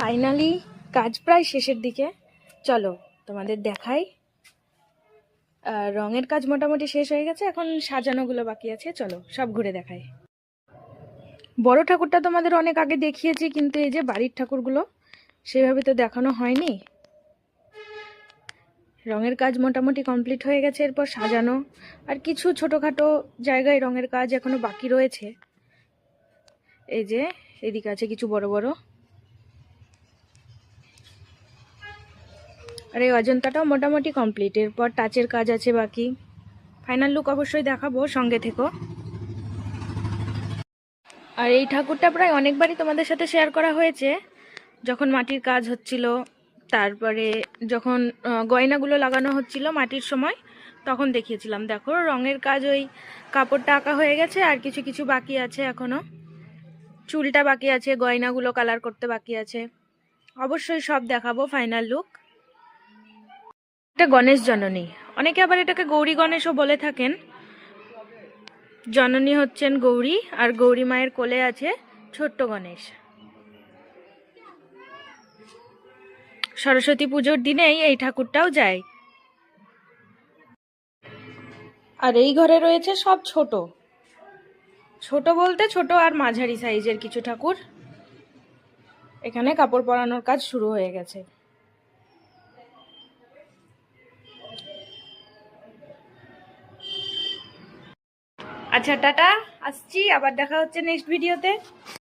Finally কাজ প্রায় শেষের দিকে। চলো তোমাদের দেখাই। রঙের কাজ মোটামুটি শেষ হয়ে গেছে, এখন সাজানোগুলো বাকি আছে। চলো সব ঘুরে দেখাই। বড় ঠাকুরটা তোমাদের অনেক আগে দেখিয়েছি, কিন্তু এই যে বাড়ির ঠাকুরগুলো সেভাবে তো দেখানো হয়নি। রঙের কাজ মোটামুটি কমপ্লিট হয়ে গেছে, এরপর সাজানো আর কিছু ছোটোখাটো জায়গায় রঙের কাজ এখনো বাকি রয়েছে। এই যে এদিকে আছে কিছু বড় বড়, আর এই অজন্তাটাও মোটামুটি কমপ্লিট। এরপর টাচের কাজ আছে বাকি। ফাইনাল লুক অবশ্যই দেখাবো, সঙ্গে থেকো। আর এই ঠাকুরটা প্রায় অনেকবারই তোমাদের সাথে শেয়ার করা হয়েছে, যখন মাটির কাজ হচ্ছিল, তারপরে যখন গয়নাগুলো লাগানো হচ্ছিল মাটির সময়, তখন দেখিয়েছিলাম। দেখো রঙের কাজ, ওই কাপড়টা আঁকা হয়ে গেছে, আর কিছু কিছু বাকি আছে এখনো। চুলটা বাকি আছে, গয়নাগুলো কালার করতে বাকি আছে। অবশ্যই সব দেখাবো ফাইনাল লুক। এটা গণেশ জননী, অনেকে আবার এটাকে গৌরী গণেশও বলে থাকেন। জননী হচ্ছেন গৌরী, আর গৌরী মায়ের কোলে আছে ছোট্ট গণেশ। সরস্বতী পুজোর দিনেই এই ঠাকুরটাও যায়। আর এই ঘরে রয়েছে সব ছোট ছোট বলতে ছোট আর মাঝারি সাইজের কিছু ঠাকুর। এখানে কাপড় পরানোর কাজ শুরু হয়ে গেছে। আচ্ছা টাটা, আসছি, আবার দেখা হচ্ছে নেক্সট ভিডিওতে।